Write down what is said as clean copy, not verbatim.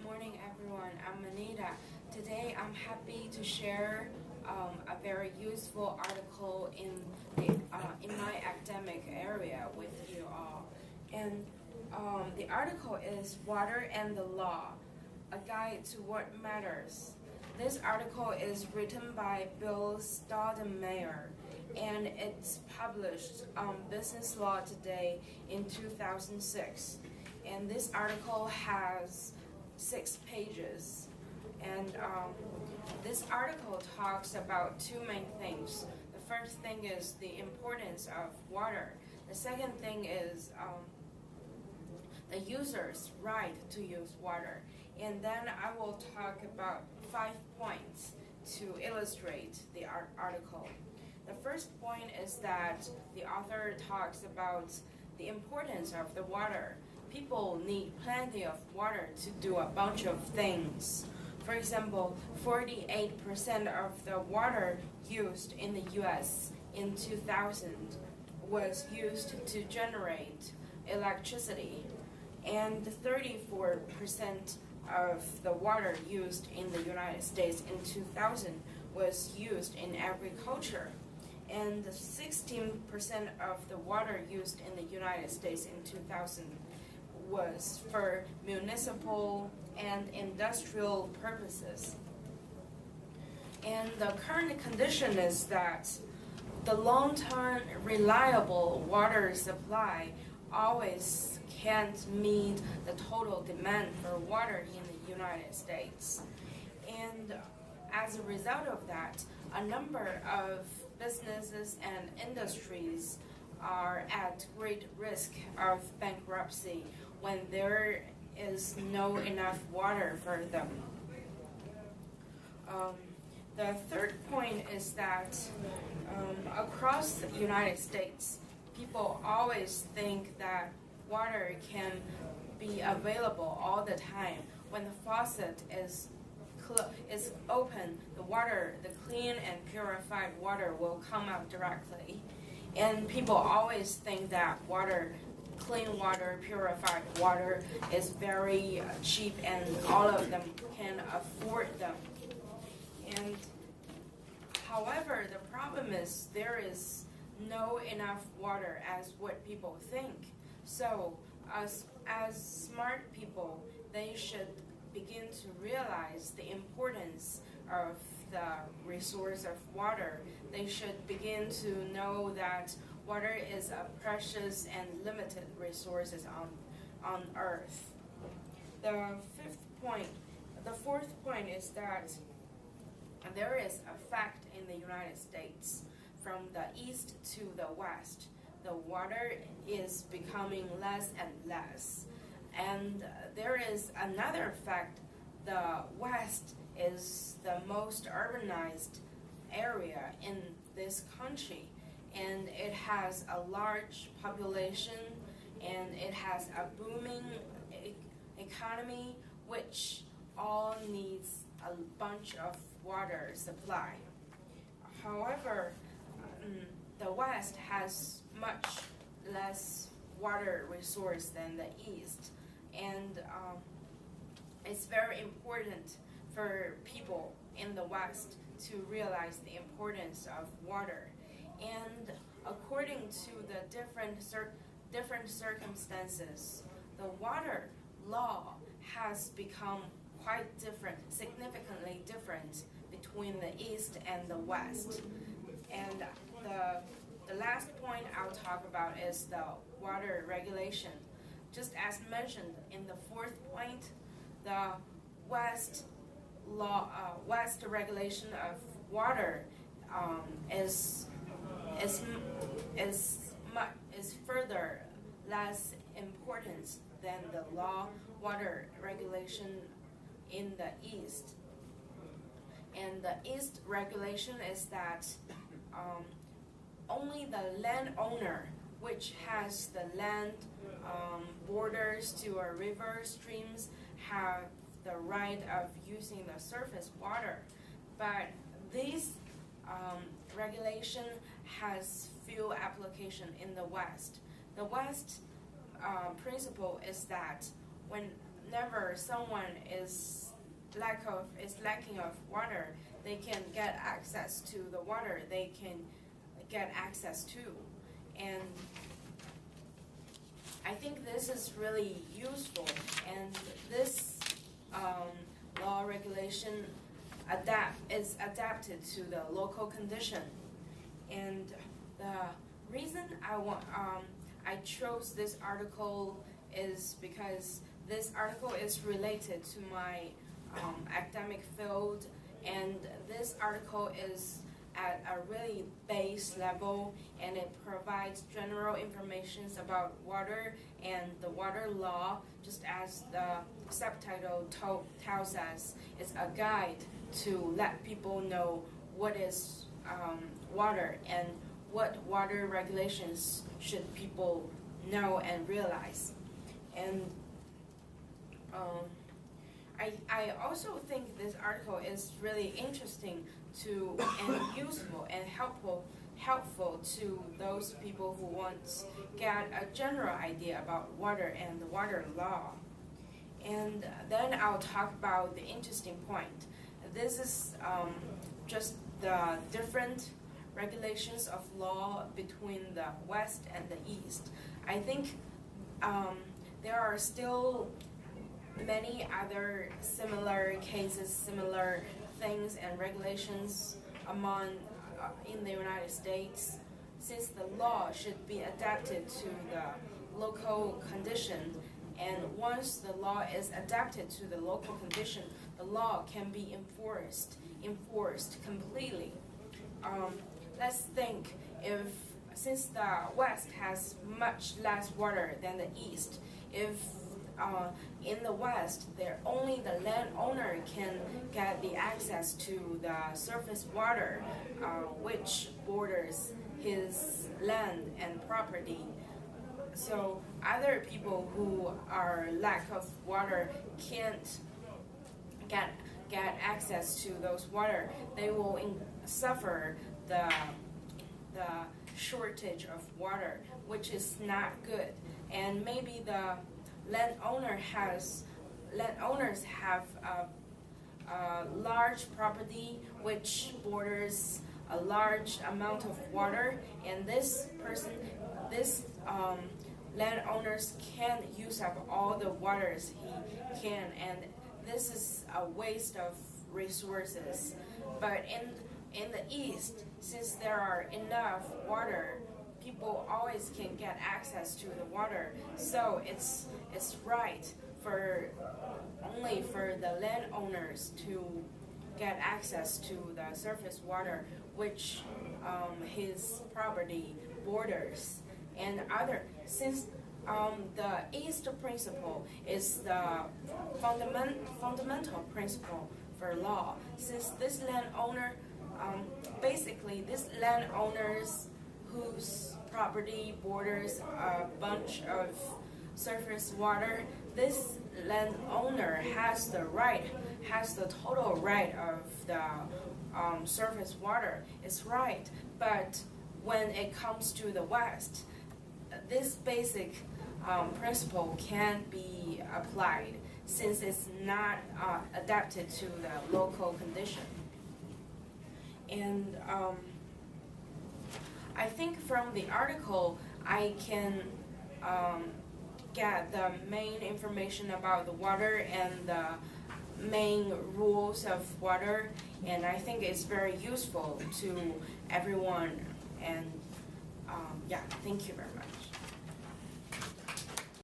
morning, everyone. I'm Anita. Today, I'm happy to share a very useful article in my academic area with you all. And the article is "Water and the Law: A Guide to What Matters." This article is written by Bill Staudenmayer, and it's published on Business Law Today in 2006. And this article has 6 pages. And this article talks about 2 main things. The first thing is the importance of water. The second thing is the user's right to use water. And then I will talk about 5 points to illustrate the article. The first point is that the author talks about the importance of the water. People need plenty of water to do a bunch of things. For example, 48% of the water used in the US in 2000 was used to generate electricity, and 34% of the water used in the United States in 2000 was used in agriculture, and 16% of the water used in the United States in 2000 was for municipal and industrial purposes. And the current condition is that the long-term reliable water supply always can't meet the total demand for water in the United States. And as a result of that, a number of businesses and industries are at great risk of bankruptcy when there is no enough water for them. The third point is that across the United States, people always think that water can be available all the time. When the faucet is open, the clean and purified water will come out directly. And people always think that clean water, purified water is very cheap and all of them can afford them. And however, the problem is there is no enough water as what people think. So as smart people, they should begin to realize the importance of the resource of water. They should begin to know that water is a precious and limited resource on Earth. The fourth point is that there is a fact in the United States from the east to the west. The water is becoming less and less. And there is another fact: the West is the most urbanized area in this country, and it has a large population, and it has a booming economy, which all needs a bunch of water supply. However, the West has much less water resource than the East, and it's very important for people in the West to realize the importance of water. And according to the different circumstances, the water law has become quite different, significantly different between the East and the West. And the last point I'll talk about is the water regulation. Just as mentioned in the 4th point, the West regulation of water is further less important than the water regulation in the East. And the East regulation is that only the landowner, which has the land borders to a river, streams, have the right of using the surface water. But this regulation has few application in the West. The West principle is that when whenever someone is lacking of water, they can get access to the water they can get access to. And I think this is really useful, and this law regulation is adapted to the local condition. And the reason I chose this article is because this article is related to my academic field, and this article is at a really base level, and it provides general information about water and the water law, just as the subtitle tells us. It's a guide to let people know what is water and what water regulations should people know and realize. And I also think this article is really interesting and useful and helpful to those people who want to get a general idea about water and the water law. And then I'll talk about the interesting point. This is just the different regulations of law between the West and the East. I think there are still many other similar cases, similar things and regulations in the United States, since the law should be adapted to the local condition. And once the law is adapted to the local condition, the law can be enforced completely. Let's think, since the West has much less water than the East, if in the West, only the landowner can get the access to the surface water, which borders his land and property. So other people who are lack of water can't get access to those water. They will suffer the shortage of water, which is not good. And maybe the landowners have a large property which borders a large amount of water, and this landowners can't use up all the waters he can, and this is a waste of resources. But in the East, since there are enough water, people always can get access to the water. So it's right only for the landowners to get access to the surface water, which his property borders. And since the East principle is the fundamental principle for law, since this landowner, basically this landowners whose property borders a bunch of surface water, this landowner has the total right of the surface water. It's right, but when it comes to the West, this basic principle can't be applied since it's not adapted to the local condition. And I think from the article I can get the main information about the water and the main rules of water, and I think it's very useful to everyone. And yeah, thank you very much.